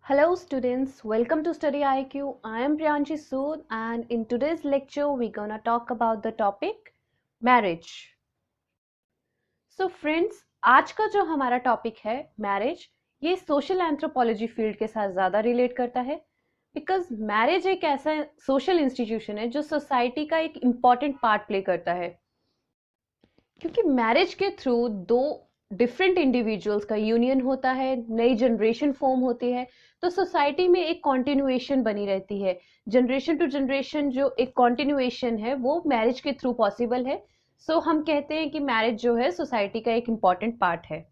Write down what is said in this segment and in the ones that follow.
Hello students, welcome to Study IQ. I am Priyanshi Sood and in today's lecture we're gonna talk about the topic marriage. So friends, आज का जो हमारा topic है marriage, ये social anthropology field के साथ ज़्यादा relate करता है बिकॉज मैरिज एक ऐसा सोशल इंस्टीट्यूशन है जो सोसाइटी का एक इम्पॉर्टेंट पार्ट प्ले करता है। क्योंकि मैरिज के थ्रू दो डिफरेंट इंडिविजुअल्स का यूनियन होता है, नई जनरेशन फॉर्म होती है, तो सोसाइटी में एक कॉन्टिन्यूएशन बनी रहती है। जनरेशन टू जनरेशन जो एक कॉन्टिन्यूएशन है वो मैरिज के थ्रू पॉसिबल है। सो हम कहते हैं कि मैरिज जो है सोसाइटी का एक इम्पॉर्टेंट पार्ट है।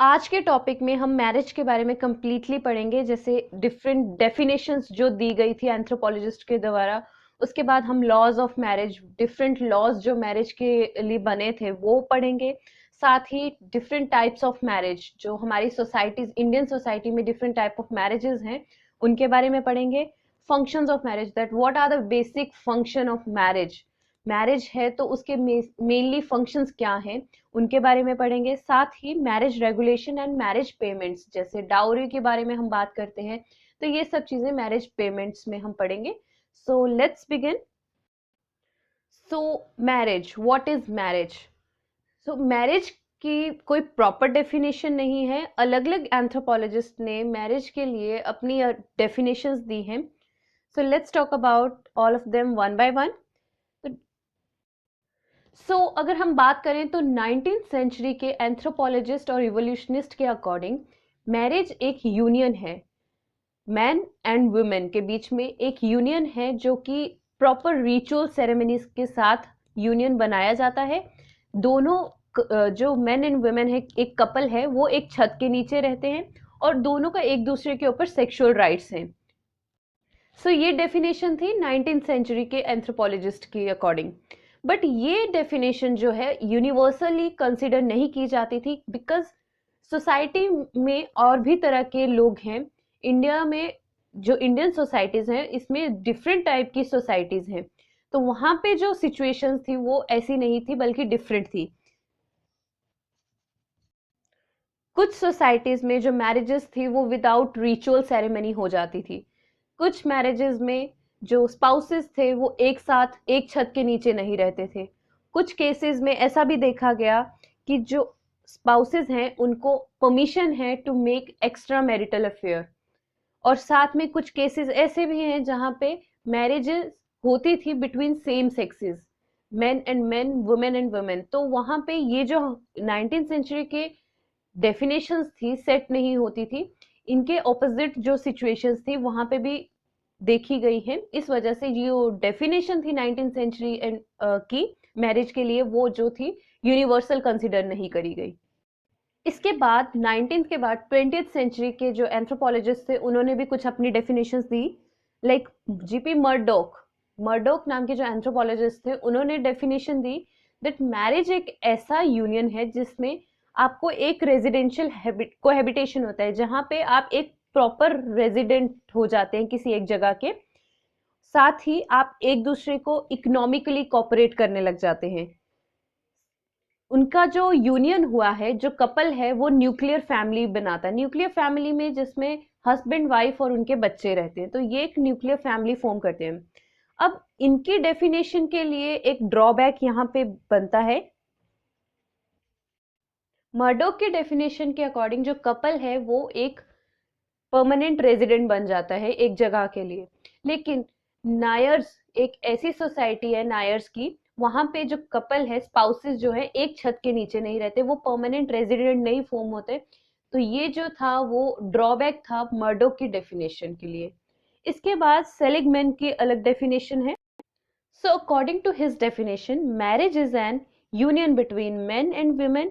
आज के टॉपिक में हम मैरिज के बारे में कंप्लीटली पढ़ेंगे, जैसे डिफरेंट डेफिनेशंस जो दी गई थी एंथ्रोपोलॉजिस्ट के द्वारा। उसके बाद हम laws of marriage, different laws जो मैरिज के लिए बने थे वो पढ़ेंगे। साथ ही डिफरेंट टाइप्स ऑफ मैरिज जो हमारी सोसाइटीज, इंडियन सोसाइटी में डिफरेंट टाइप ऑफ मैरिजेस हैं, उनके बारे में पढ़ेंगे। Functions of marriage, that what are the basic function of marriage, marriage है तो उसके मेनली फंक्शंस क्या हैं, उनके बारे में पढ़ेंगे। साथ ही marriage regulation and marriage payments, जैसे डाउरी के बारे में हम बात करते हैं, तो ये सब चीजें मैरिज पेमेंट्स में हम पढ़ेंगे। So let's begin. So marriage, what is marriage? So marriage की कोई प्रॉपर डेफिनेशन नहीं है। अलग अलग एंथ्रोपोलॉजिस्ट ने मैरिज के लिए अपनी डेफिनेशंस दी हैं। So let's talk about all of them one by one. अगर हम बात करें तो 19th सेंचुरी के एंथ्रोपोलॉजिस्ट और रिवोल्यूशनिस्ट के अकॉर्डिंग मैरिज एक यूनियन है, मैन एंड वुमेन के बीच में एक यूनियन है जो कि प्रॉपर रिचुअल सेरेमनीज के साथ यूनियन बनाया जाता है। दोनों जो मैन एंड वुमेन है, एक कपल है, वो एक छत के नीचे रहते हैं और दोनों का एक दूसरे के ऊपर सेक्सुअल राइट्स हैं। ये डेफिनेशन थी 19th सेंचुरी के एंथ्रोपोलॉजिस्ट के अकॉर्डिंग। बट ये डेफिनेशन जो है यूनिवर्सली कंसिडर नहीं की जाती थी बिकॉज सोसाइटी में और भी तरह के लोग हैं। इंडिया में जो इंडियन सोसाइटीज हैं, इसमें डिफरेंट टाइप की सोसाइटीज हैं, तो वहां पे जो सिचुएशंस थी वो ऐसी नहीं थी बल्कि डिफरेंट थी। कुछ सोसाइटीज में जो मैरिजेस थी वो विदाउट रिचुअल सेरेमनी हो जाती थी। कुछ मैरिजेस में जो स्पाउसेस थे वो एक साथ एक छत के नीचे नहीं रहते थे। कुछ केसेस में ऐसा भी देखा गया कि जो स्पाउसेस हैं उनको परमिशन है to make extra marital affair. और साथ में कुछ केसेस ऐसे भी हैं जहां पे मैरिजेस होती थी between same sexes, main and main, women and women. तो वहां पे ये जो 19th सेंचुरी के डेफिनेशंस थी सेट नहीं होती थी। इनके ऑपोजिट जो सिचुएशंस थी वहां पे भी देखी गई है। इस वजह से जो डेफिनेशन थी 19th सेंचुरी की मैरिज के लिए, वो जो थी यूनिवर्सल कंसिडर नहीं करी गई। इसके बाद 19th के बाद 20th सेंचुरी के जो एंथ्रोपोलॉजिस्ट थे उन्होंने भी कुछ अपनी डेफिनेशंस दी। लाइक जीपी मर्डॉक, मर्डॉक नाम के जो एंथ्रोपोलॉजिस्ट थे उन्होंने डेफिनेशन दी दैट मैरिज एक ऐसा यूनियन है जिसमें आपको एक रेजिडेंशियल कोहैबिटेशन होता है, जहां पे आप एक प्रॉपर रेजिडेंट हो जाते हैं किसी एक जगह के, साथ ही आप एक दूसरे को इकोनॉमिकली कोऑपरेट करने लग जाते हैं। उनका जो यूनियन हुआ है, जो कपल है, वो न्यूक्लियर फैमिली बनाता है। न्यूक्लियर फैमिली में जिसमें हस्बैंड वाइफ और उनके बच्चे रहते हैं, तो ये एक न्यूक्लियर फैमिली फॉर्म करते हैं। अब इनकी डेफिनेशन के लिए एक ड्रॉबैक यहाँ पे बनता है। मर्डॉक के डेफिनेशन के अकॉर्डिंग जो कपल है वो एक परमानेंट रेजिडेंट बन जाता है एक जगह के लिए। लेकिन नायर्स एक ऐसी सोसाइटी है, नायर्स की, वहां पे जो कपल है, स्पाउसेस जो है, एक छत के नीचे नहीं रहते, वो परमानेंट रेजिडेंट नहीं फॉर्म होते। तो ये जो था वो ड्रॉबैक था मर्डॉक की डेफिनेशन के लिए। इसके बाद सेलिगमैन की अलग डेफिनेशन है। According to his definition, marriage is an union between men and women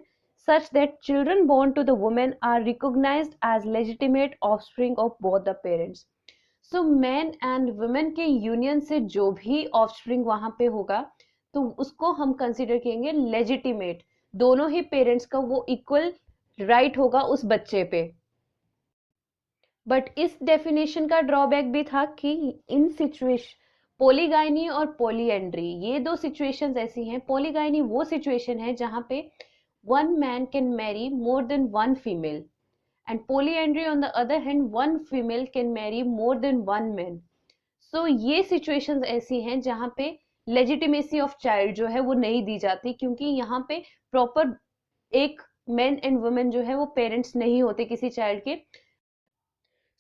such that children born to the woman are recognized as legitimate offspring of both the parents. Man and women के union से जो भी offspring वहां पे होगा तो उसको हम कंसिडर करेंगे लेजिटिमेट। दोनों ही पेरेंट्स का वो इक्वल राइट होगा उस बच्चे पे। बट इस डेफिनेशन का ड्रॉबैक भी था कि इन सिचुएशन, पोलीगाइनी और पॉलीएंड्री, ये दो सिचुएशंस ऐसी हैं। पॉलीगाइनी वो सिचुएशन है जहां पे one man can marry more than one female and polyandry on the other hand, one female can marry more than one man. So ये situations ऐसी हैं जहाँ पे legitimacy of child जो है वो नहीं दी जाती, क्योंकि यहाँ पे proper एक men and women जो है वो parents नहीं होते किसी child के.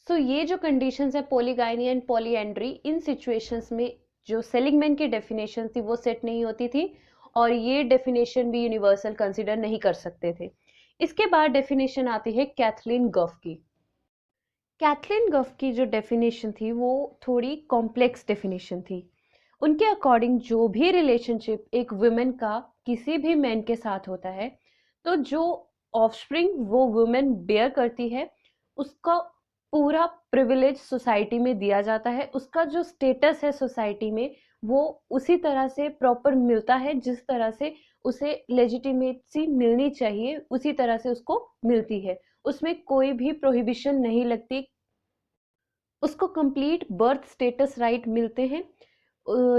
So ये जो conditions है polygyny and polyandry, in situations में जो seligman की definition थी वो set नहीं होती थी, और ये definition भी universal consider नहीं कर सकते थे. इसके बाद डेफिनेशन आती है कैथलीन गफ की. कैथलीन गफ की जो डेफिनेशन थी वो थोड़ी कॉम्प्लेक्स डेफिनेशन थी. उनके अकॉर्डिंग जो भी रिलेशनशिप एक वुमेन का किसी भी मैन के साथ होता है, तो जो ऑफस्प्रिंग वो वुमेन बेयर करती है उसका पूरा प्रिविलेज सोसाइटी में दिया जाता है. उसका जो स्टेटस है सोसाइटी में वो उसी तरह से प्रॉपर मिलता है जिस तरह से उसे लेजिटिमेसी मिलनी चाहिए, उसी तरह से उसको मिलती है. उसमें कोई भी प्रोहिबिशन नहीं लगती. उसको कंप्लीट बर्थ स्टेटस राइट मिलते हैं.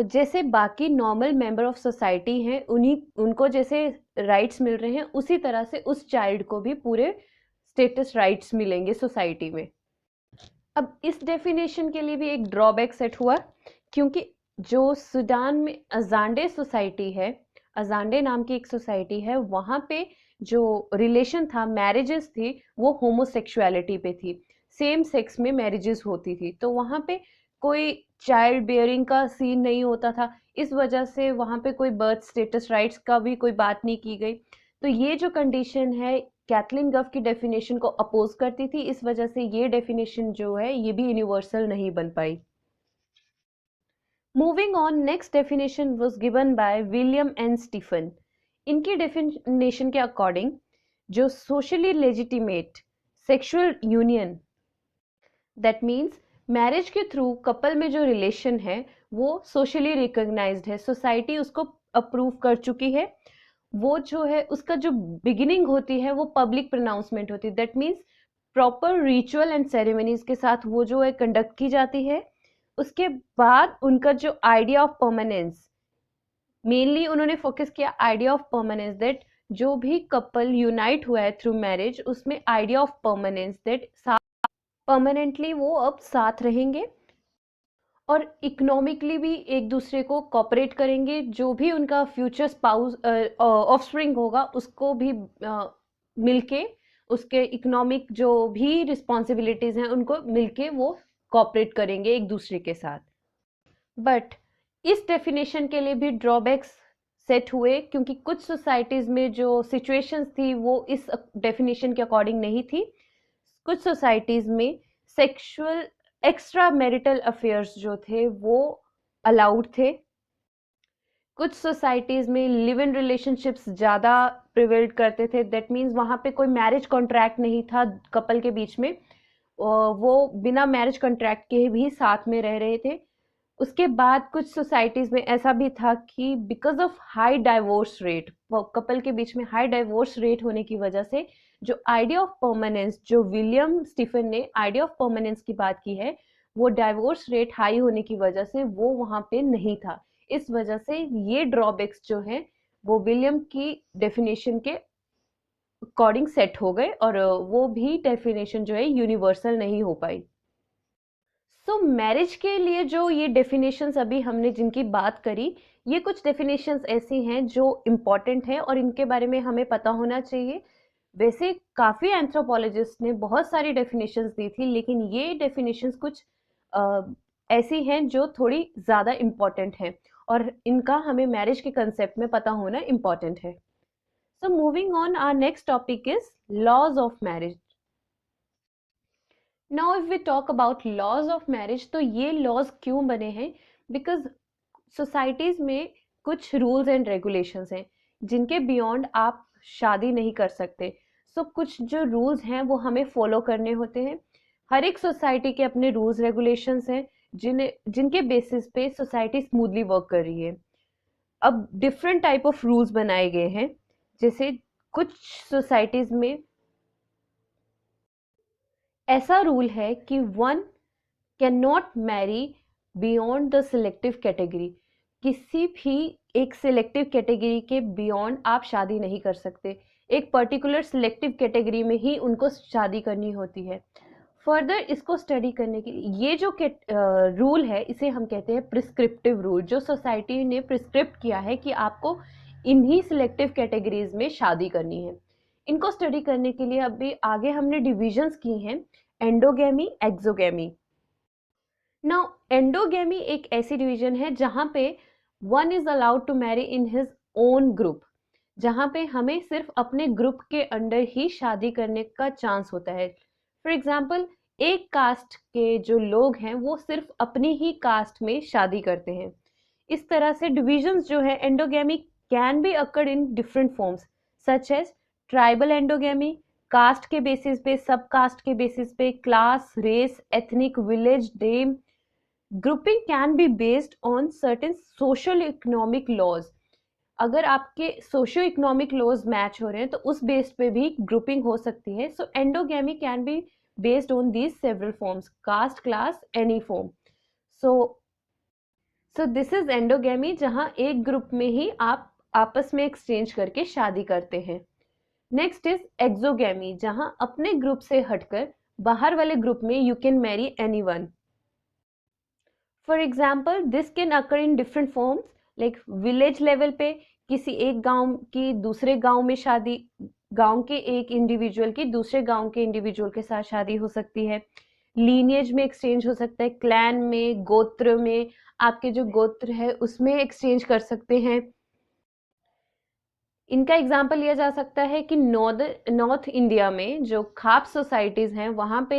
जैसे बाकी नॉर्मल मेंबर ऑफ सोसाइटी हैं उनको जैसे राइट्स मिल रहे हैं, उसी तरह से उस चाइल्ड को भी पूरे स्टेटस राइट्स मिलेंगे सोसाइटी में. अब इस डेफिनेशन के लिए भी एक ड्रॉबैक सेट हुआ, क्योंकि जो सूडान में अजांडे सोसाइटी है, अजांडे नाम की एक सोसाइटी है, वहाँ पे जो रिलेशन था, मैरिजेस थी, वो होमोसेक्सुअलिटी पे थी. सेम सेक्स में मैरिजेस होती थी, तो वहाँ पे कोई चाइल्ड बेयरिंग का सीन नहीं होता था. इस वजह से वहाँ पे कोई बर्थ स्टेटस राइट्स का भी कोई बात नहीं की गई. तो ये जो कंडीशन है कैथलीन गफ की डेफिनेशन को अपोज करती थी. इस वजह से ये डेफिनेशन जो है ये भी यूनिवर्सल नहीं बन पाई. Moving on, next definition was given by William N. Stephen. इनकी डेफिनेशन के अकॉर्डिंग जो socially legitimate sexual union, that means marriage के थ्रू कपल में जो रिलेशन है वो सोशली रिकॉग्नाइज्ड है, सोसाइटी उसको अप्रूव कर चुकी है. वो जो है उसका जो बिगिनिंग होती है वो पब्लिक प्रोनाउंसमेंट होती है. That means proper ritual and ceremonies के साथ वो जो है कंडक्ट की जाती है. उसके बाद उनका जो आइडिया ऑफ परमानेंस, मेनली उन्होंने फोकस किया आइडिया ऑफ परमानेंस, दैट जो भी कपल यूनाइट हुआ है थ्रू मैरिज उसमें idea of permanence, that permanently वो अब साथ रहेंगे और इकोनॉमिकली भी एक दूसरे को कोऑपरेट करेंगे. जो भी उनका फ्यूचर स्पाउस ऑफस्प्रिंग होगा उसको भी मिलके उसके इकोनॉमिक जो भी रिस्पॉन्सिबिलिटीज हैं उनको मिलके वो कोऑपरेट करेंगे एक दूसरे के साथ. बट इस डेफिनेशन के लिए भी ड्रॉबैक्स सेट हुए, क्योंकि कुछ सोसाइटीज में जो सिचुएशंस थी वो इस डेफिनेशन के अकॉर्डिंग नहीं थी. कुछ सोसाइटीज में सेक्सुअल एक्स्ट्रा मैरिटल अफेयर्स जो थे वो अलाउड थे. कुछ सोसाइटीज में लिव इन रिलेशनशिप्स ज़्यादा प्रिवेल्ड करते थे. दैट मीन्स वहाँ पे कोई मैरिज कॉन्ट्रैक्ट नहीं था कपल के बीच में, वो बिना मैरिज कॉन्ट्रैक्ट के भी साथ में रह रहे थे. उसके बाद कुछ सोसाइटीज में ऐसा भी था कि because of high divorce rate, couple के बीच में हाई डाइवोर्स रेट होने की वजह से जो आइडिया ऑफ परमानेंस, जो विलियम स्टीफन ने आइडिया ऑफ परमानेंस की बात की है, वो डाइवोर्स रेट हाई होने की वजह से वो वहाँ पे नहीं था. इस वजह से ये ड्रॉबैक्स जो है वो विलियम की डेफिनेशन के अकॉर्डिंग सेट हो गए और वो भी डेफिनेशन जो है यूनिवर्सल नहीं हो पाई. सो मैरिज के लिए जो ये डेफिनेशंस अभी हमने जिनकी बात करी, ये कुछ डेफिनेशंस ऐसी हैं जो इम्पॉर्टेंट हैं और इनके बारे में हमें पता होना चाहिए. वैसे काफ़ी एंथ्रोपोलॉजिस्ट ने बहुत सारी डेफिनेशंस दी थी, लेकिन ये डेफिनेशंस कुछ ऐसी हैं जो थोड़ी ज़्यादा इम्पॉर्टेंट हैं और इनका हमें मैरिज के कंसेप्ट में पता होना इम्पॉर्टेंट है. So moving on, our next topic is laws of marriage. Now if we talk about laws of marriage, तो ये laws क्यों बने हैं? Because societies में कुछ rules and regulations हैं जिनके beyond आप शादी नहीं कर सकते. So कुछ जो rules हैं वो हमें follow करने होते हैं. हर एक society के अपने rules regulations हैं जिनके basis पे society smoothly work कर रही है. अब different type of rules बनाए गए हैं. जैसे कुछ सोसाइटीज में ऐसा रूल है कि one can not marry beyond the selective category. किसी भी एक सिलेक्टिव कैटेगरी के बियॉन्ड आप शादी नहीं कर सकते. एक पर्टिकुलर सिलेक्टिव कैटेगरी में ही उनको शादी करनी होती है। फर्दर इसको स्टडी करने के लिए ये जो रूल है इसे हम कहते हैं प्रिस्क्रिप्टिव रूल, जो सोसाइटी ने प्रिस्क्रिप्ट किया है कि आपको इन्हीं सिलेक्टिव कैटेगरीज में शादी करनी है। इनको स्टडी करने के लिए अभी आगे हमने डिविजन्स की हैं, एंडोगेमी, एक्सोगेमी। नाउ एंडोगेमी एक ऐसी डिवीजन है जहां पे one is allowed to marry in his own group, जहां पे हमें सिर्फ अपने ग्रुप के अंडर ही शादी करने का चांस होता है। फॉर एग्जाम्पल, एक कास्ट के जो लोग हैं वो सिर्फ अपनी ही कास्ट में शादी करते हैं। इस तरह से डिविजन्स जो है endogamy can be occurred in different forms such as tribal endogamy, caste के बेसिस पे, सब कास्ट के बेसिस पे, class, race, ethnic, village, deme. Grouping can be based on certain social economic laws. अगर आपके सोशियो इकोनॉमिक लॉज मैच हो रहे हैं तो उस बेस पे भी ग्रुपिंग हो सकती है। So endogamy can be based on these several forms, caste, class, any form. So this is endogamy, जहां एक ग्रुप में ही आप आपस में एक्सचेंज करके शादी करते हैं। नेक्स्ट इज एक्सोगेमी, जहां अपने ग्रुप से हटकर बाहर वाले ग्रुप में you can marry anyone. For example, this can occur in different forms, like village level पे किसी एक गांव की दूसरे गांव में शादी, गांव के एक इंडिविजुअल की दूसरे गांव के इंडिविजुअल के साथ शादी हो सकती है। लीनिएज में एक्सचेंज हो सकता है, क्लैन में, गोत्र में, आपके जो गोत्र है उसमें एक्सचेंज कर सकते हैं। इनका एग्जाम्पल लिया जा सकता है कि नॉर्थ इंडिया में जो खाप सोसाइटीज हैं वहां पे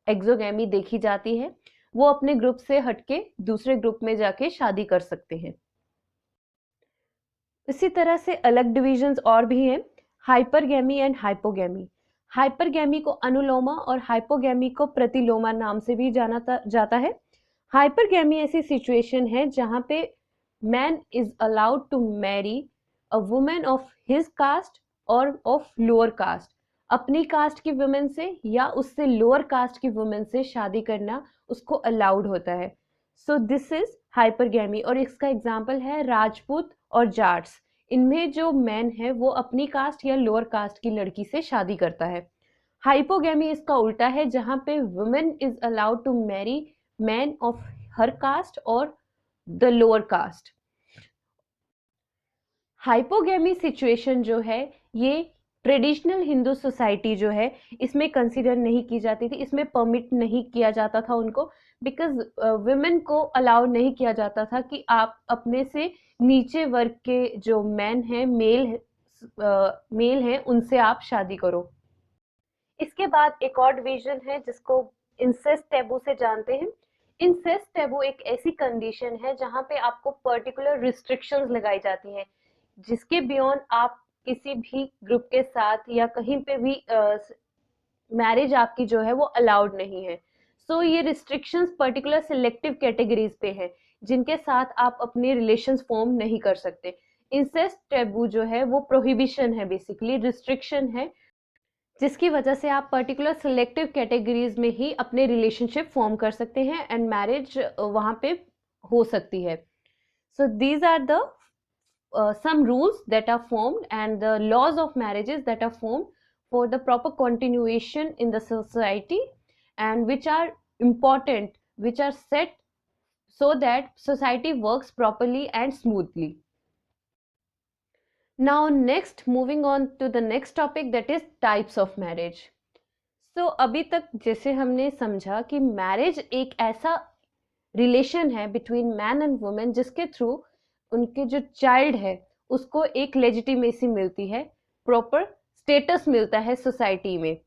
एक्सोगेमी देखी जाती है, वो अपने ग्रुप से हटके दूसरे ग्रुप में जाके शादी कर सकते हैं। इसी तरह से अलग डिविजन्स और भी हैं, हाइपरगेमी एंड हाइपोगेमी। हाइपरगेमी को अनुलोमा और हाइपोगेमी को प्रतिलोमा नाम से भी जाना जाता है। हाइपरगेमी ऐसी सिचुएशन है जहां पे man is allowed to marry a women of his caste और ऑफ लोअर कास्ट, अपनी कास्ट की वुमेन से या उससे लोअर कास्ट की वुमेन से शादी करना उसको अलाउड होता है। सो दिस इज हाइपरगेमी, और इसका एग्जाम्पल है राजपूत और जाट्स। इनमें जो मैन है वो अपनी कास्ट या लोअर कास्ट की लड़की से शादी करता है। हाइपोगेमी इसका उल्टा है, जहां पे women is allowed to marry man of her caste और the lower caste. Hypogamy situation जो है ये ट्रेडिशनल हिंदू सोसाइटी जो है इसमें कंसीडर नहीं की जाती थी, इसमें परमिट नहीं किया जाता था उनको, बिकॉज वुमेन को अलाउ नहीं किया जाता था कि आप अपने से नीचे वर्ग के जो मैन हैं, मेल हैं, उनसे आप शादी करो। इसके बाद एक और डिवीजन है जिसको इंसेस्ट टैबू से जानते हैं। इंसेस्ट टैबू एक ऐसी कंडीशन है जहां पे आपको पर्टिकुलर रिस्ट्रिक्शंस लगाई जाती हैं, जिसके बियॉन्ड आप किसी भी ग्रुप के साथ या कहीं पे भी मैरिज आपकी जो है वो अलाउड नहीं है। सो ये रिस्ट्रिक्शंस पर्टिकुलर सिलेक्टिव कैटेगरीज पे है जिनके साथ आप अपने रिलेशंस फॉर्म नहीं कर सकते। इंसेस्ट टैबू जो है वो प्रोहिबिशन है, बेसिकली रिस्ट्रिक्शन है, जिसकी वजह से आप पर्टिकुलर सिलेक्टिव कैटेगरीज में ही अपने रिलेशनशिप फॉर्म कर सकते हैं एंड मैरिज वहां पे हो सकती है। So these are the some rules that are formed and the laws of marriages that are formed for the proper continuation in the society and which are important, which are set so that society works properly and smoothly. Now next, moving on to the next topic, that is types of marriage. So अभी तक जैसे हमने समझा कि marriage एक ऐसा relation है between man and women जिसके थ्रू उनके जो चाइल्ड है उसको एक लेजिटिमेसी मिलती है, प्रॉपर स्टेटस मिलता है सोसाइटी में।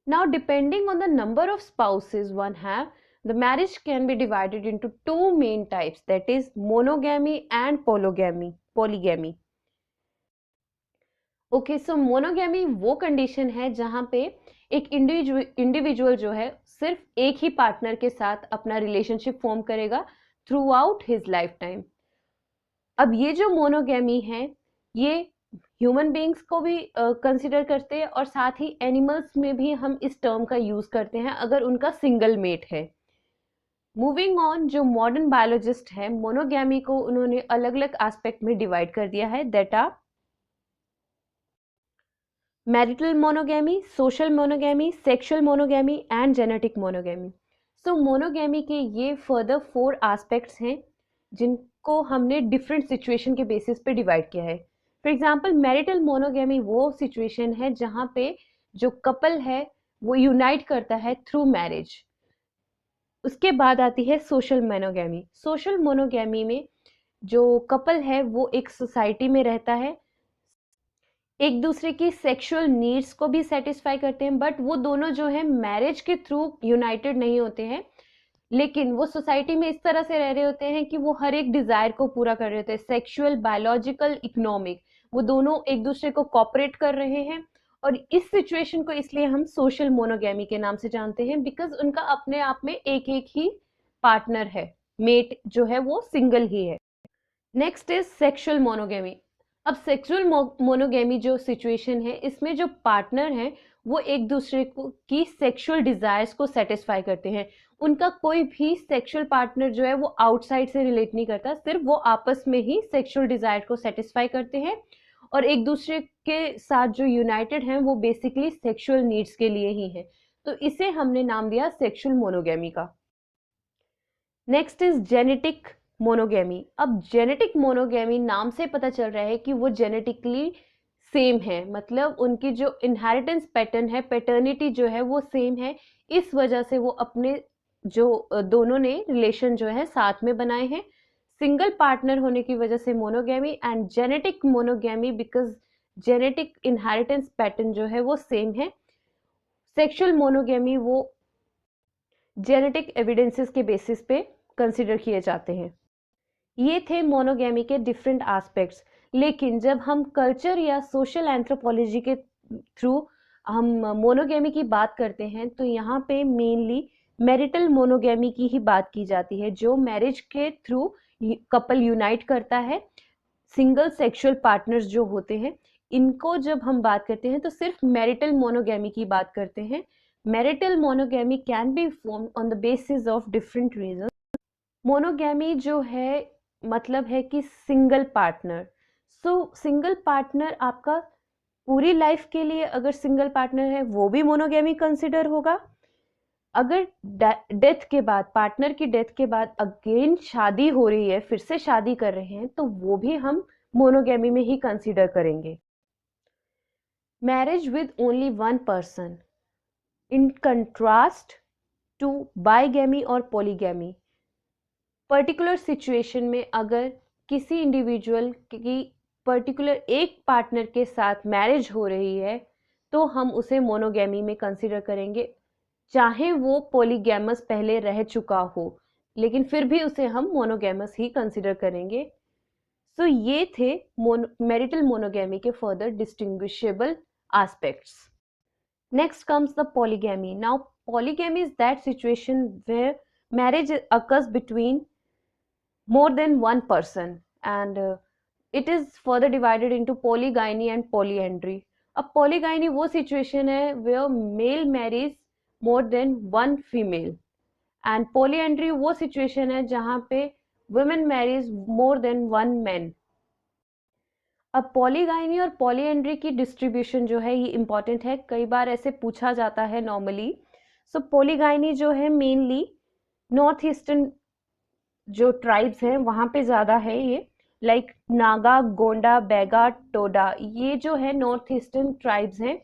Now depending on the number of spouses one have, the marriage can be divided into two main types, that is monogamy and polygamy. Okay, so monogamy वो condition है जहां पे एक इंडिविजुअल जो है सिर्फ एक ही पार्टनर के साथ अपना रिलेशनशिप फॉर्म करेगा through out his life time. अब ये जो मोनोगैमी है ये ह्यूमन बींग्स को भी कंसिडर करते हैं और साथ ही एनिमल्स में भी हम इस टर्म का यूज करते हैं अगर उनका सिंगल मेट है। मूविंग ऑन, जो मॉडर्न बायोलॉजिस्ट है मोनोगैमी को उन्होंने अलग अलग एस्पेक्ट में डिवाइड कर दिया है, that are marital monogamy, social monogamy, sexual monogamy and genetic monogamy. So monogamy के ये further 4 aspects हैं जिनको हमने different situation के basis पे divide किया है. For example, marital monogamy वो situation है जहाँ पे जो couple है वो unite करता है through marriage. उसके बाद आती है social monogamy. Social monogamy में जो couple है वो एक society में रहता है, एक दूसरे की सेक्सुअल नीड्स को भी सेटिस्फाई करते हैं, बट वो दोनों जो है मैरिज के थ्रू यूनाइटेड नहीं होते हैं, लेकिन वो सोसाइटी में इस तरह से रह रहे होते हैं कि वो हर एक डिजायर को पूरा कर रहे होते हैं, सेक्सुअल, बायोलॉजिकल, इकोनॉमिक, वो दोनों एक दूसरे को कॉपरेट कर रहे हैं. और इस सिचुएशन को इसलिए हम सोशल मोनोगैमी के नाम से जानते हैं, बिकॉज उनका अपने आप में एक एक ही पार्टनर है, मेट जो है वो सिंगल ही है. Next is sexual monogamy. अब सेक्सुअल मोनोगेमी जो सिचुएशन है, इसमें जो पार्टनर हैं वो एक दूसरे को की सेक्सुअल डिजायर्स को सेटिस्फाई करते हैं. उनका कोई भी सेक्सुअल पार्टनर जो है वो आउटसाइड से रिलेट नहीं करता, सिर्फ वो आपस में ही सेक्सुअल डिजायर को सेटिस्फाई करते हैं और एक दूसरे के साथ जो यूनाइटेड हैं वो बेसिकली सेक्सुअल नीड्स के लिए ही हैं. तो इसे हमने नाम दिया सेक्सुअल मोनोगेमी का. Next is genetic monogamy. अब जेनेटिक मोनोगेमी नाम से पता चल रहा है कि वो जेनेटिकली सेम है, मतलब उनकी जो इनहेरिटेंस पैटर्न है, पैटर्निटी जो है वो सेम है. इस वजह से वो अपने जो दोनों ने रिलेशन जो है साथ में बनाए हैं. सिंगल पार्टनर होने की वजह से monogamy, and genetic monogamy because genetic inheritance pattern जो है वो सेम है. सेक्सुअल मोनोगेमी वो जेनेटिक एविडेंसेस के बेसिस पे कंसिडर किए जाते हैं. ये थे मोनोगेमी के डिफरेंट एस्पेक्ट्स. लेकिन जब हम कल्चर या सोशल एंथ्रोपोलॉजी के थ्रू हम मोनोगेमी की बात करते हैं तो यहाँ पे मेनली मैरिटल मोनोगेमी की ही बात की जाती है, जो मैरिज के थ्रू कपल यूनाइट करता है. सिंगल सेक्सुअल पार्टनर्स जो होते हैं, इनको जब हम बात करते हैं तो सिर्फ मैरिटल मोनोगेमी की बात करते हैं. Marital monogamy can be formed on the basis of different reason. Monogamy जो है मतलब है कि single partner. So single partner आपका पूरी लाइफ के लिए अगर सिंगल पार्टनर है वो भी मोनोगेमी कंसिडर होगा. अगर डेथ के बाद, पार्टनर की डेथ के बाद अगेन शादी हो रही है, फिर से शादी कर रहे हैं, तो वो भी हम मोनोगेमी में ही कंसिडर करेंगे. Marriage with only one person in contrast to bigamy और पॉलीगेमी. पर्टिकुलर सिचुएशन में अगर किसी इंडिविजुअल की पर्टिकुलर एक पार्टनर के साथ मैरिज हो रही है तो हम उसे मोनोगेमी में कंसिडर करेंगे, चाहे वो पॉलीगैमस पहले रह चुका हो, लेकिन फिर भी उसे हम मोनोगैमस ही कंसिडर करेंगे. सो ये थे मैरिटल मोनोगेमी के further distinguishable aspects. Next comes the polygamy. Now polygamy is that situation where marriage occurs between more than one person, and it is further divided into polygyny and polyandry. अब polygyny वो situation है where male marries more than one female, and polyandry वो situation है जहाँ पे women marries more than one man. अब polygyny और polyandry की डिस्ट्रीब्यूशन जो है ये इंपॉर्टेंट है, कई बार ऐसे पूछा जाता है नॉर्मली. सो पॉलीगाइनी जो है मेनली नॉर्थ ईस्टर्न जो ट्राइब्स हैं वहाँ पे ज़्यादा है ये, लाइक नागा, गोंडा, बैगा, टोडा, ये जो है नॉर्थ ईस्टर्न ट्राइब्स हैं,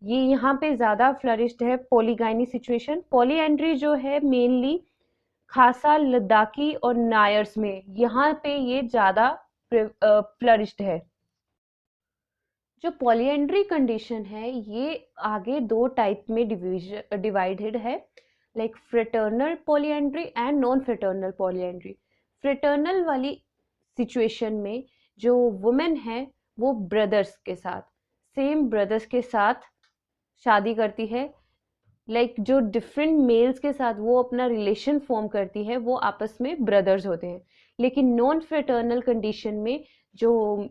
ये यहाँ पे ज़्यादा फ्लरिश्ड है पॉलीगाइनी सिचुएशन. पॉलीएंड्री जो है मेनली खासा, लद्दाखी और नायर्स में, यहाँ पे ये ज़्यादा फ्लरिश्ड है. जो पॉलीएंड्री कंडीशन है ये आगे दो टाइप में डिवाइडेड है, like fraternal polyandry and non fraternal polyandry. Fraternal वाली सिचुएशन में जो वुमेन है वो ब्रदर्स के साथ, सेम ब्रदर्स के साथ शादी करती है, लाइक जो डिफरेंट मेल्स के साथ वो अपना रिलेशन फॉर्म करती है वो आपस में ब्रदर्स होते हैं. लेकिन नॉन फ्रेटर्नल कंडीशन में जो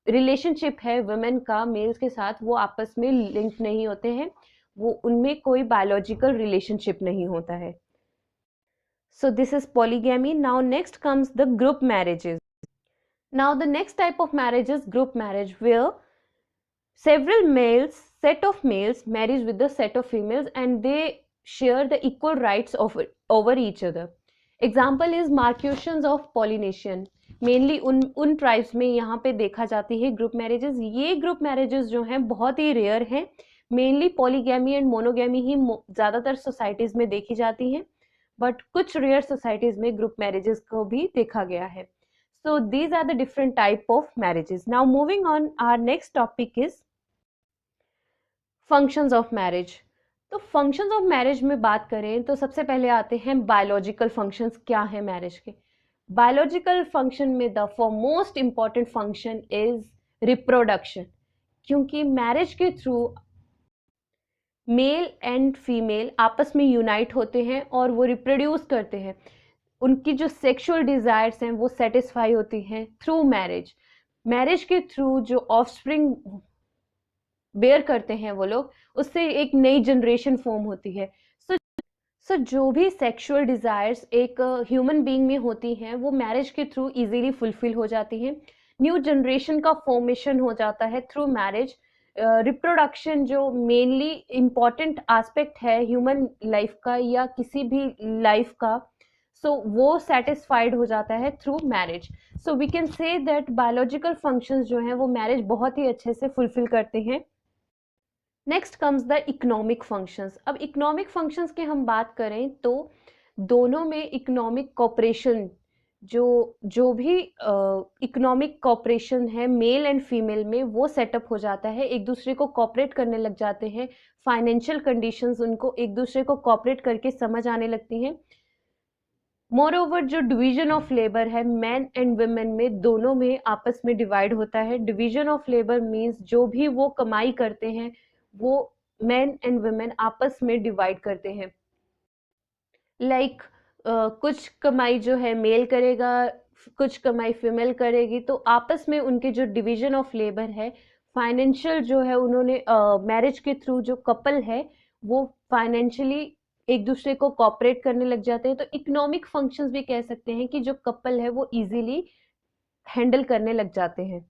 रिलेशनशिप है वुमेन का मेल्स के साथ वो आपस में लिंक नहीं होते हैं, वो उनमें कोई बायोलॉजिकल रिलेशनशिप नहीं होता है. So this is polygamy. Now next comes the group marriages. Now the next type of marriage is group marriage, where Several males, set of males marries with the set of females and they share the equal rights of over each other. Example is Marquesans of Polynesian. Mainly उन tribes में यहाँ पे देखा जाती है group marriages. ये group marriages जो हैं बहुत ही रेयर हैं. मेनली पॉलीगैमी एंड मोनोगैमी ही ज़्यादातर सोसाइटीज़ में देखी जाती हैं, बट कुछ रेयर सोसाइटीज़ में ग्रुप मैरिजेस को भी देखा गया है. So these are the different type of marriages. Now moving on, our next topic is functions of marriage. तो functions of marriage में बात करें तो सबसे पहले आते हैं biological functions. क्या है मैरिज के? Biological function में the most important function is reproduction. क्योंकि मैरिज के थ्रू मेल एंड फीमेल आपस में यूनाइट होते हैं और वो रिप्रोड्यूस करते हैं. उनकी जो सेक्सुअल डिजायर्स हैं वो सेटिस्फाई होती हैं थ्रू मैरिज. मैरिज के थ्रू जो ऑफस्प्रिंग बेयर करते हैं वो लोग, उससे एक नई जनरेशन फॉर्म होती है. सो जो भी सेक्सुअल डिजायर्स एक ह्यूमन बीइंग में होती हैं वो मैरिज के थ्रू इजीली फुलफिल हो जाती हैं. न्यू जनरेशन का फॉर्मेशन हो जाता है थ्रू मैरिज. रिप्रोडक्शन जो मेनली इम्पॉर्टेंट एस्पेक्ट है ह्यूमन लाइफ का या किसी भी लाइफ का, सो वो सेटिस्फाइड हो जाता है through marriage. So we can say that biological functions जो हैं वो मैरिज बहुत ही अच्छे से फुलफिल करते हैं. Next comes the economic functions. अब इकोनॉमिक फंक्शंस की हम बात करें तो दोनों में इकोनॉमिक कोऑपरेशन, जो भी इकोनॉमिक कोऑपरेशन है मेल एंड फीमेल में, वो सेटअप हो जाता है. एक दूसरे को कोऑपरेट करने लग जाते हैं. फाइनेंशियल कंडीशंस उनको एक दूसरे को कोऑपरेट करके समझ आने लगती हैं. मोर ओवर जो डिवीजन ऑफ लेबर है मैन एंड वुमेन में, दोनों में आपस में डिवाइड होता है. डिवीजन ऑफ लेबर मीन्स जो भी वो कमाई करते हैं वो मैन एंड वुमेन आपस में डिवाइड करते हैं. लाइक कुछ कमाई जो है मेल करेगा, कुछ कमाई फीमेल करेगी. तो आपस में उनके जो डिवीजन ऑफ लेबर है, फाइनेंशियल जो है उन्होंने मैरिज के थ्रू जो कपल है वो फाइनेंशियली एक दूसरे को कोऑपरेट करने लग जाते हैं. तो इकोनॉमिक फंक्शंस भी कह सकते हैं कि जो कपल है वो इजीली हैंडल करने लग जाते हैं.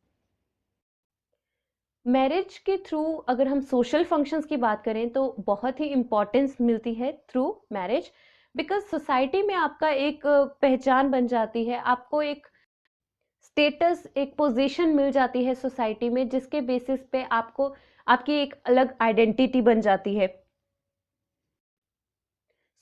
मैरिज के थ्रू अगर हम सोशल फंक्शंस की बात करें तो बहुत ही इम्पोर्टेंस मिलती है थ्रू मैरिज. बिकॉज सोसाइटी में आपका एक पहचान बन जाती है, आपको एक स्टेटस, एक पोजीशन मिल जाती है सोसाइटी में, जिसके बेसिस पे आपको आपकी एक अलग आइडेंटिटी बन जाती है.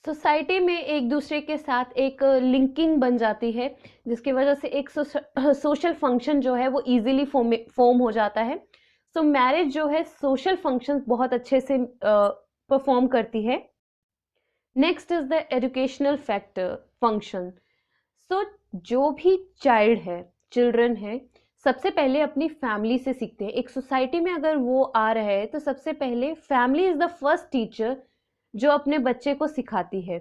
सोसाइटी में एक दूसरे के साथ एक लिंकिंग बन जाती है, जिसकी वजह से एक सोशल फंक्शन जो है वो इजीली फॉर्म हो जाता है. सो मैरिज जो है सोशल फंक्शंस बहुत अच्छे से परफॉर्म करती है. Next is the educational factor function. So जो भी चाइल्ड है, चिल्ड्रन है, सबसे पहले अपनी फैमिली से सीखते हैं. एक सोसाइटी में अगर वो आ रहे हैं तो सबसे पहले family is the first teacher जो अपने बच्चे को सिखाती है.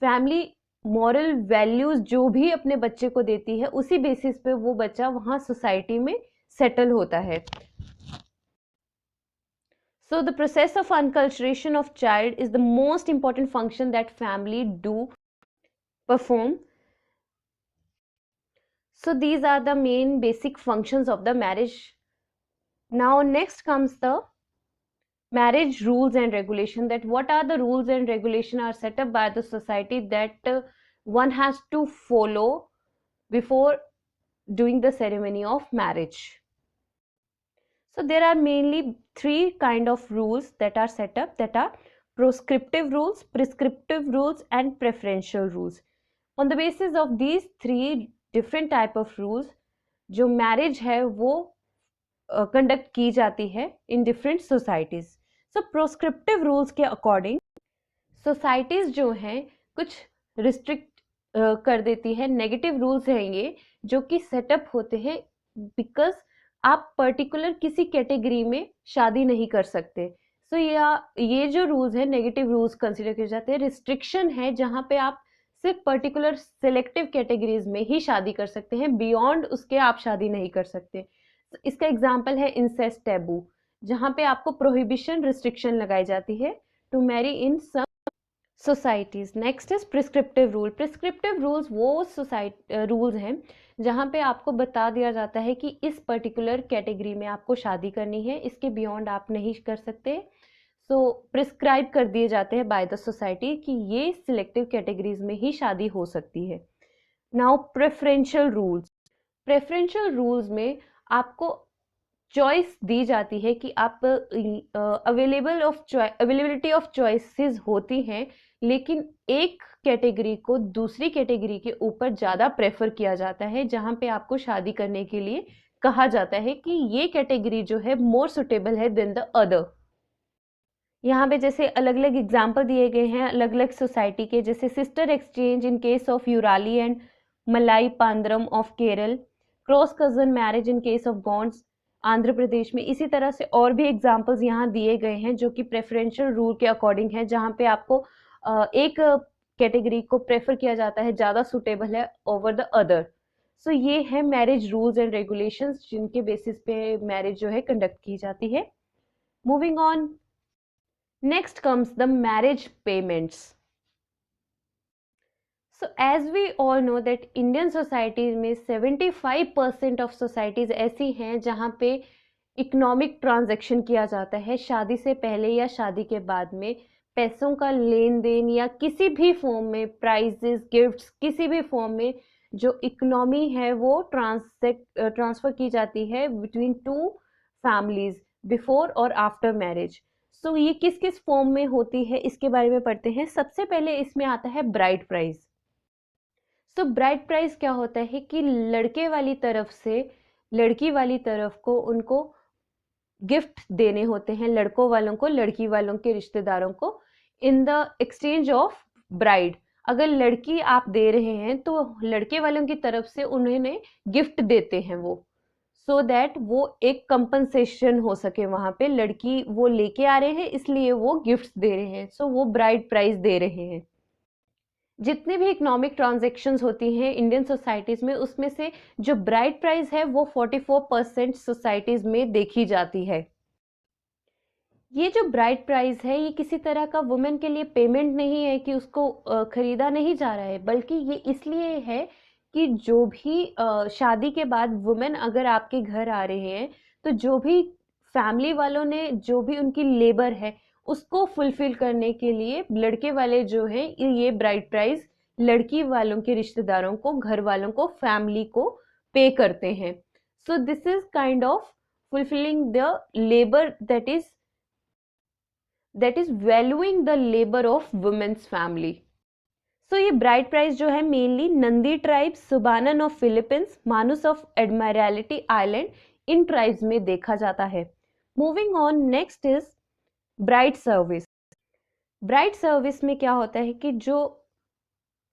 फैमिली मॉरल वैल्यूज जो भी अपने बच्चे को देती है, उसी बेसिस पे वो बच्चा वहाँ सोसाइटी में सेटल होता है. So the process of unculturation of child is the most important function that family do perform. So these are the main basic functions of the marriage. Now next comes the marriage rules and regulation. That what are the rules and regulation are set up by the society that one has to follow before doing the ceremony of marriage. So there are mainly three kind of rules that are set up, that are proscriptive rules, prescriptive rules and preferential rules. On the basis of these three different type of rules, जो marriage है वो conduct की जाती है in different societies. So prescriptive rules के according societies जो हैं कुछ रिस्ट्रिक्ट कर देती है. नेगेटिव रूल्स रहेंगे जो कि सेटअप होते हैं बिकॉज आप पर्टिकुलर किसी कैटेगरी में शादी नहीं कर सकते. सो ये जो रूल्स है नेगेटिव रूल्स कंसिडर किए जाते हैं. रिस्ट्रिक्शन है जहाँ पे आप सिर्फ पर्टिकुलर सिलेक्टिव कैटेगरीज में ही शादी कर सकते हैं, बियॉन्ड उसके आप शादी नहीं कर सकते. इसका एग्जाम्पल है इंसेस्ट टैबू, जहाँ पे आपको प्रोहिबिशन रिस्ट्रिक्शन लगाई जाती है to marry in some societies. Next is prescriptive rule. Prescriptive rules वो रूल्स हैं जहाँ पे आपको बता दिया जाता है कि इस पर्टिकुलर कैटेगरी में आपको शादी करनी है, इसके बियॉन्ड आप नहीं कर सकते। सो प्रिस्क्राइब कर दिए जाते हैं बाय द सोसाइटी कि ये सिलेक्टिव कैटेगरीज में ही शादी हो सकती है। Now preferential rules. Preferential rules में आपको चॉइस दी जाती है कि आप अवेलेबिलिटी ऑफ चॉइसेस होती हैं, लेकिन एक कैटेगरी को दूसरी कैटेगरी के ऊपर ज़्यादा प्रेफर किया जाता है, जहाँ पे आपको शादी करने के लिए कहा जाता है कि ये कैटेगरी जो है मोर सुटेबल है देन द अदर। यहाँ पे जैसे अलग अलग एग्जाम्पल दिए गए हैं अलग अलग सोसाइटी के, जैसे sister exchange in case of Urali and Malai Pandaram of Kerala, cross cousin marriage in case of Gonds Andhra Pradesh में। इसी तरह से और भी एग्जाम्पल्स यहाँ दिए गए हैं जो कि प्रेफरेंशियल रूल के अकॉर्डिंग है, जहाँ पे आपको एक कैटेगरी को प्रेफर किया जाता है, ज़्यादा सुटेबल है ओवर द अदर। सो ये है मैरिज रूल्स एंड रेगुलेशंस जिनके बेसिस पे मैरिज जो है कंडक्ट की जाती है। Moving on, next comes the marriage payments. So as we all know that Indian societies में 75% of societies ऐसी हैं जहाँ पे इकोनॉमिक ट्रांजैक्शन किया जाता है शादी से पहले या शादी के बाद में, पैसों का लेन देन या किसी भी फॉर्म में, प्राइजेस, गिफ्ट्स, किसी भी फॉर्म में जो इकोनॉमी है वो ट्रांसफर की जाती है बिटवीन टू फैमिलीज बिफोर और आफ्टर मैरिज। सो ये किस किस फॉर्म में होती है इसके बारे में पढ़ते हैं। सबसे पहले इसमें आता है ब्राइड प्राइज। सो ब्राइड प्राइज क्या होता है कि लड़के वाली तरफ से लड़की वाली तरफ को उनको गिफ्ट देने होते हैं, लड़कों वालों को लड़की वालों के रिश्तेदारों को, in the exchange of bride. अगर लड़की आप दे रहे हैं तो लड़के वालों की तरफ से उन्हें गिफ्ट देते हैं वो, सो दैट वो एक कंपनसेशन हो सके, वहां पे लड़की वो लेके आ रहे हैं इसलिए वो गिफ्ट्स दे रहे हैं, सो वो ब्राइड प्राइज दे रहे हैं। जितने भी इकोनॉमिक ट्रांजैक्शंस होती हैं इंडियन सोसाइटीज में, उसमें से जो ब्राइड प्राइज है वो 44% सोसाइटीज में देखी जाती है। ये जो ब्राइड प्राइज है ये किसी तरह का वुमेन के लिए पेमेंट नहीं है कि उसको खरीदा नहीं जा रहा है, बल्कि ये इसलिए है कि जो भी शादी के बाद वुमेन अगर आपके घर आ रहे हैं तो जो भी फैमिली वालों ने जो भी उनकी लेबर है उसको फुलफिल करने के लिए लड़के वाले जो है ये ब्राइड प्राइज लड़की वालों के रिश्तेदारों को, घर वालों को, फैमिली को पे करते हैं। So this is kind of fulfilling the labour that is valuing the labour of women's family. So ये ब्राइड प्राइज जो है mainly Nandi tribe, Subanen of Philippines, Manus of Admiralty Island, इन tribes में देखा जाता है। Moving on, next is bride service. Bride service में क्या होता है कि जो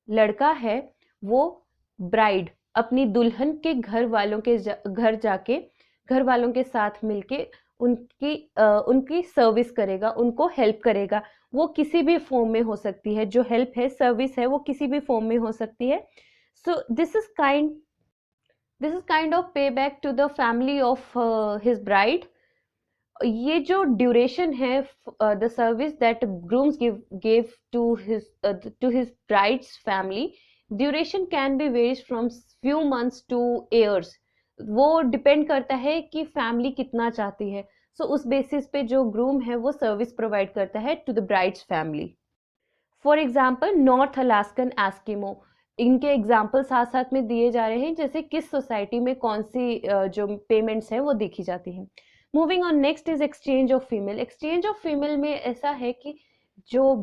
लड़का है वो ब्राइड अपनी दुल्हन के घर वालों के घर जाके घर वालों के साथ मिलके उनकी सर्विस करेगा, उनको हेल्प करेगा। वो किसी भी फॉर्म में हो सकती है, जो हेल्प है, सर्विस है, वो किसी भी फॉर्म में हो सकती है। So this is kind of pay back to the family of his bride. ये जो ड्यूरेशन है, the service that grooms give to his bride's family, duration can be varies from few months to years. वो depend करता है कि family कितना चाहती है। सो उस बेसिस पे जो ग्रूम है वो सर्विस प्रोवाइड करता है to the bride's family. For example North Alaskan Eskimo, इनके एग्जाम्पल साथ साथ में दिए जा रहे हैं, जैसे किस सोसाइटी में कौन सी जो पेमेंट्स हैं वो देखी जाती हैं। Moving on, next is exchange of female. Exchange of female में ऐसा है कि जो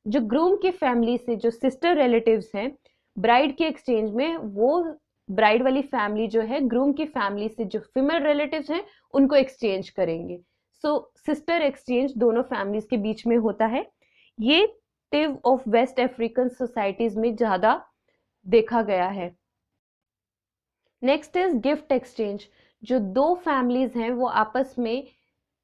ग्रूम की फैमिली से जो सिस्टर रिलेटिव्स हैं, ब्राइड के एक्सचेंज में वो ब्राइड वाली फैमिली जो है ग्रूम की फैमिली से जो फीमेल रिलेटिव्स हैं उनको एक्सचेंज करेंगे। सो सिस्टर एक्सचेंज दोनों फैमिलीज के बीच में होता है। ये टिव ऑफ वेस्ट अफ्रीकन सोसाइटीज में ज्यादा देखा गया है। Next is gift exchange. जो दो फैमिलीज हैं वो आपस में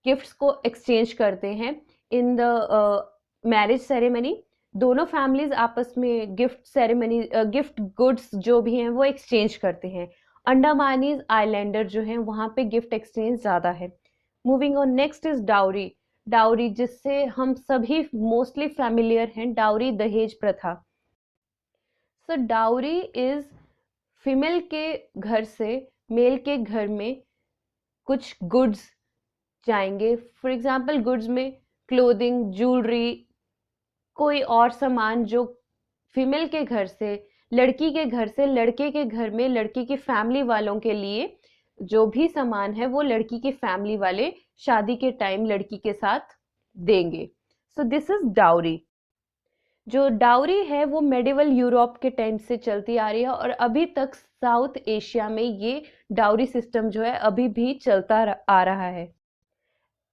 गिफ्ट्स को एक्सचेंज करते हैं इन द मैरिज सेरेमनी। दोनों फैमिलीज आपस में गिफ्ट गुड्स जो भी हैं वो एक्सचेंज करते हैं। अंडमानीज आइलैंडर जो हैं वहां पे गिफ्ट एक्सचेंज ज्यादा है। Moving on, next is dowry. Dowry, जिससे हम सभी मोस्टली फैमिलियर हैं, डाउरी दहेज प्रथा। सो डाउरी इज फीमेल के घर से मेल के घर में कुछ गुड्स जाएंगे। फॉर एग्जाम्पल गुड्स में क्लोथिंग, ज्वेलरी, कोई और सामान जो फीमेल के घर से लड़की के घर से लड़के के घर में लड़की की फैमिली वालों के लिए जो भी सामान है वो लड़की की फैमिली वाले शादी के टाइम लड़की के साथ देंगे। सो दिस इज डाउरी। जो डाउरी है वो मेडिवल यूरोप के टाइम से चलती आ रही है और अभी तक साउथ एशिया में ये डाउरी सिस्टम जो है अभी भी चलता आ रहा है।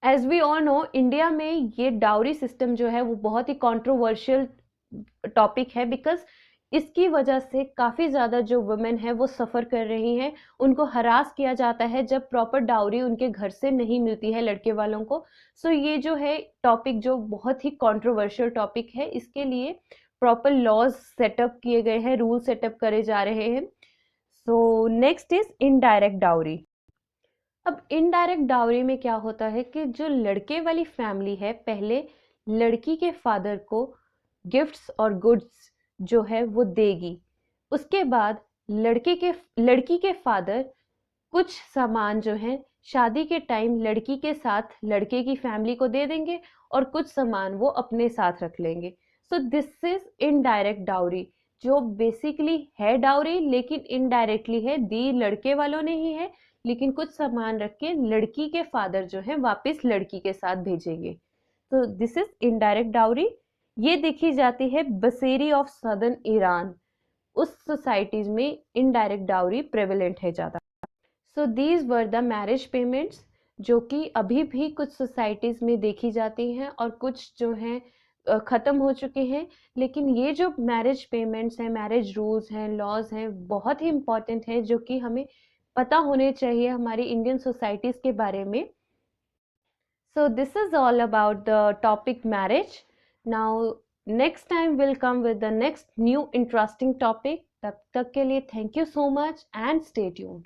As we all know, India में ये डाउरी सिस्टम जो है वो बहुत ही कंट्रोवर्शियल टॉपिक है, बिकॉज इसकी वजह से काफ़ी ज़्यादा जो वुमेन है वो सफ़र कर रही हैं, उनको हरास किया जाता है जब प्रॉपर डाउरी उनके घर से नहीं मिलती है लड़के वालों को। सो ये जो है टॉपिक जो बहुत ही कंट्रोवर्शियल टॉपिक है, इसके लिए प्रॉपर लॉज सेटअप किए गए हैं, रूल सेटअप करे जा रहे हैं। So next is indirect dowry. अब इनडायरेक्ट डाउरी में क्या होता है कि जो लड़के वाली फैमिली है पहले लड़की के फादर को गिफ्ट्स और गुड्स जो है वो देगी, उसके बाद लड़की के फादर कुछ सामान जो है शादी के टाइम लड़की के साथ लड़के की फैमिली को दे देंगे और कुछ सामान वो अपने साथ रख लेंगे। सो दिस इज इनडायरेक्ट डाउरी, जो बेसिकली है डाउरी लेकिन इनडायरेक्टली है, दी लड़के वालों ने ही है, लेकिन कुछ सामान रख के लड़की के फादर जो है वापस लड़की के साथ भेजेंगे। तो दिस इज इनडायरेक्ट डाउरी। ये देखी जाती है बसेरी ऑफ सदर्न ईरान, उस सोसाइटीज में इनडायरेक्ट डाउरी प्रेवलेंट है ज़्यादा। So these were the marriage payments जो कि अभी भी कुछ सोसाइटीज में देखी जाती हैं और कुछ जो हैं ख़त्म हो चुके हैं। लेकिन ये जो मैरिज पेमेंट्स हैं, मैरिज रूल्स हैं, लॉज हैं, बहुत ही इंपॉर्टेंट है जो कि हमें पता होने चाहिए हमारी इंडियन सोसाइटीज़ के बारे में। So this is all about the topic marriage. Now next time we'll come with the next new interesting topic. तब तक के लिए thank you so much and stay tuned.